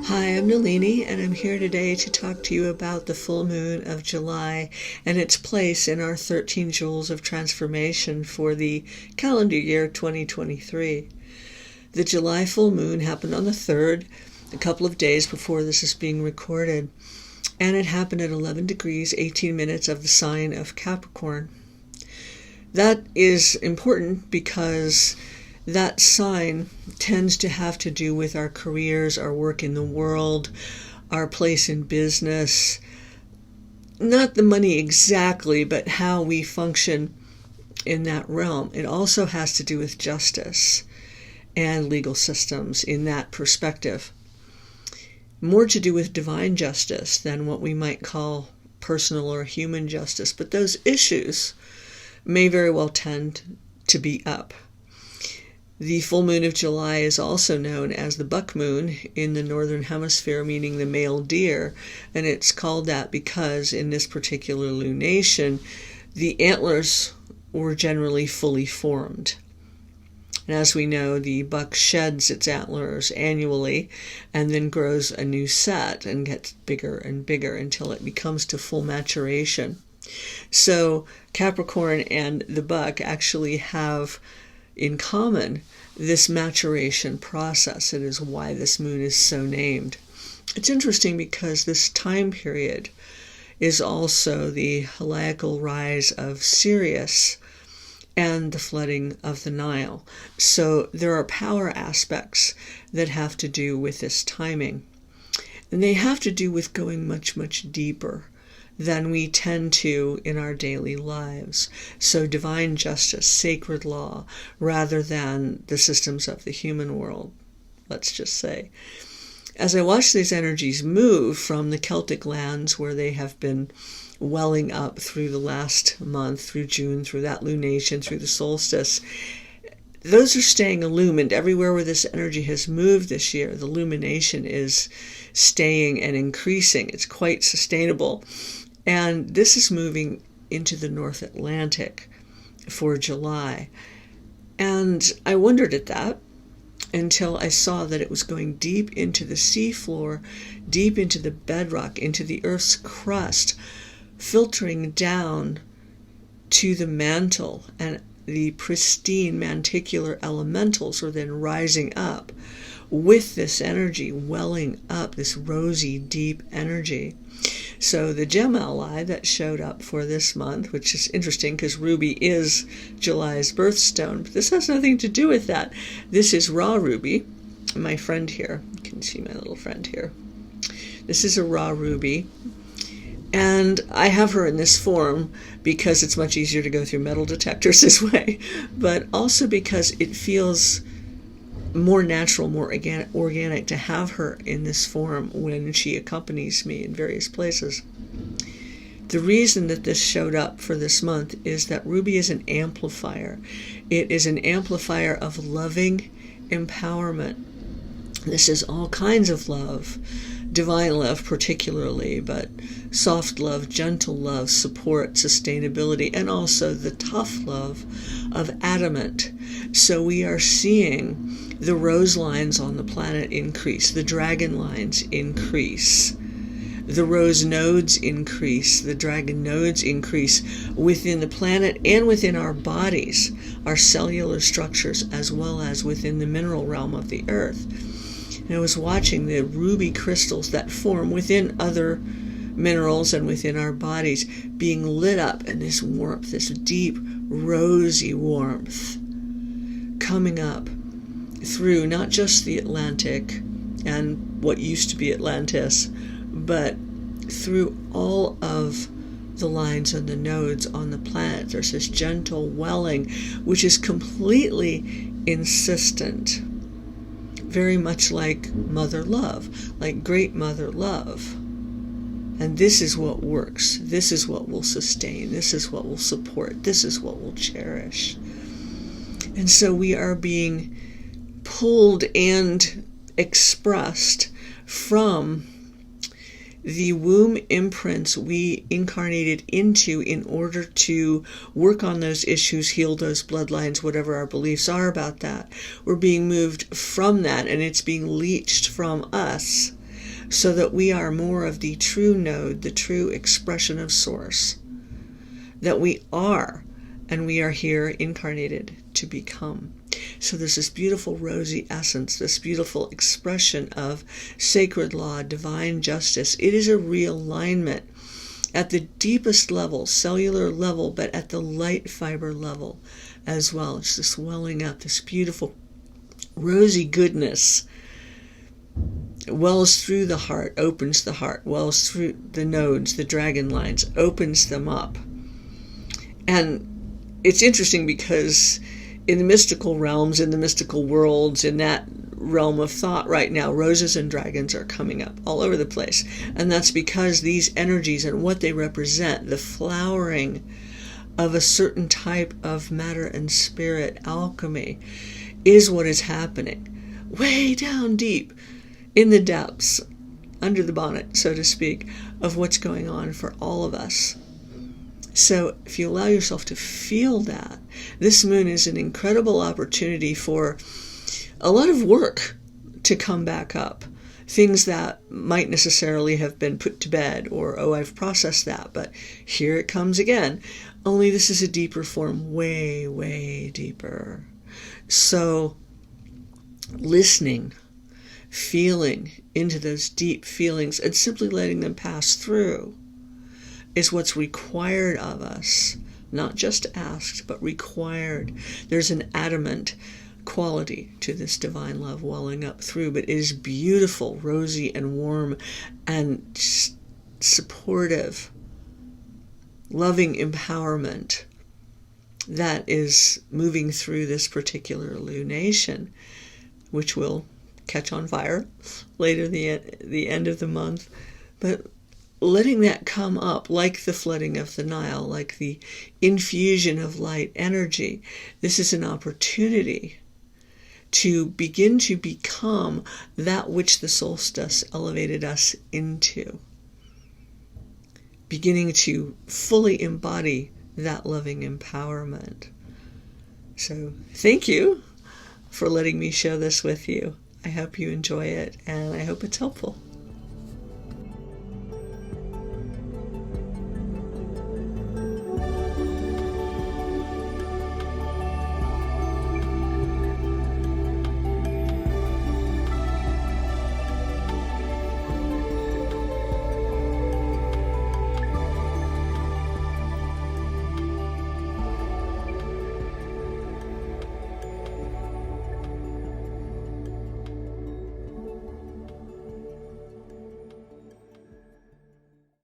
Hi, I'm Nalini, and I'm here today to talk to you about the full moon of July and its place in our 13 joules of transformation for the calendar year 2023. The July full moon happened on the 3rd, a couple of days before this is being recorded, and it happened at 11 degrees 18 minutes of the sign of Capricorn. That is important because that sign tends to have to do with our careers, our work in the world, our place in business. Not the money exactly, but how we function in that realm. It also has to do with justice and legal systems in that perspective. More to do with divine justice than what we might call personal or human justice, but those issues may very well tend to be up. The full moon of July is also known as the buck moon in the northern hemisphere, meaning the male deer, and it's called that because in this particular lunation, the antlers were generally fully formed. And as we know, the buck sheds its antlers annually and then grows a new set and gets bigger and bigger until it becomes to full maturation. So Capricorn and the buck actually have in common this maturation process. It is why this moon is so named. It's interesting because this time period is also the heliacal rise of Sirius and the flooding of the Nile. So there are power aspects that have to do with this timing. And they have to do with going much, much deeper than we tend to in our daily lives. So divine justice, sacred law, rather than the systems of the human world, let's just say. As I watch these energies move from the Celtic lands where they have been welling up through the last month, through June, through that lunation, through the solstice, those are staying illumined. Everywhere where this energy has moved this year, the illumination is staying and increasing. It's quite sustainable. And this is moving into the North Atlantic for July. And I wondered at that until I saw that it was going deep into the seafloor, deep into the bedrock, into the Earth's crust, filtering down to the mantle, and the pristine manticular elementals were then rising up with this energy, welling up, this rosy, deep energy. So the gem ally that showed up for this month, which is interesting because ruby is July's birthstone, but this has nothing to do with that. This is raw ruby, my friend here. You can see my little friend here. This is a raw ruby, and I have her in this form because it's much easier to go through metal detectors this way, but also because it feels more natural, more organic to have her in this form when she accompanies me in various places. The reason that this showed up for this month is that ruby is an amplifier. It is an amplifier of loving empowerment. This is all kinds of love, divine love particularly, but soft love, gentle love, support, sustainability, and also the tough love of adamant. So we are seeing the rose lines on the planet increase, the dragon lines increase, the rose nodes increase, the dragon nodes increase within the planet and within our bodies, our cellular structures, as well as within the mineral realm of the earth. And I was watching the ruby crystals that form within other minerals and within our bodies being lit up, and this warmth, this deep rosy warmth coming up through not just the Atlantic and what used to be Atlantis, but through all of the lines and the nodes on the planet. There's this gentle welling, which is completely insistent, very much like mother love, like great mother love. And this is what works. This is what will sustain. This is what will support. This is what will cherish. And so we are being pulled and expressed from the womb imprints we incarnated into in order to work on those issues, heal those bloodlines, whatever our beliefs are about that. We're being moved from that, and it's being leached from us so that we are more of the true node, the true expression of Source, that we are, and we are here incarnated to become. So there's this beautiful rosy essence, this beautiful expression of sacred law, divine justice. It is a realignment at the deepest level, cellular level, but at the light fiber level as well. It's this welling up, this beautiful rosy goodness wells through the heart, opens the heart, wells through the nodes, the dragon lines, opens them up. And it's interesting because in the mystical realms, in the mystical worlds, in that realm of thought right now, roses and dragons are coming up all over the place. And that's because these energies and what they represent, the flowering of a certain type of matter and spirit alchemy, is what is happening way down deep in the depths, under the bonnet, so to speak, of what's going on for all of us. So if you allow yourself to feel that, this moon is an incredible opportunity for a lot of work to come back up. Things that might necessarily have been put to bed, or, oh, I've processed that, but here it comes again. Only this is a deeper form, way, way deeper. So listening, feeling into those deep feelings, and simply letting them pass through is what's required of us. Not just asked, but required. There's an adamant quality to this divine love welling up through, but it is beautiful, rosy and warm and supportive, loving empowerment that is moving through this particular lunation, which will catch on fire later the end of the month. But letting that come up like the flooding of the Nile, like the infusion of light energy, this is an opportunity to begin to become that which the solstice elevated us into. Beginning to fully embody that loving empowerment. So thank you for letting me share this with you. I hope you enjoy it, and I hope it's helpful.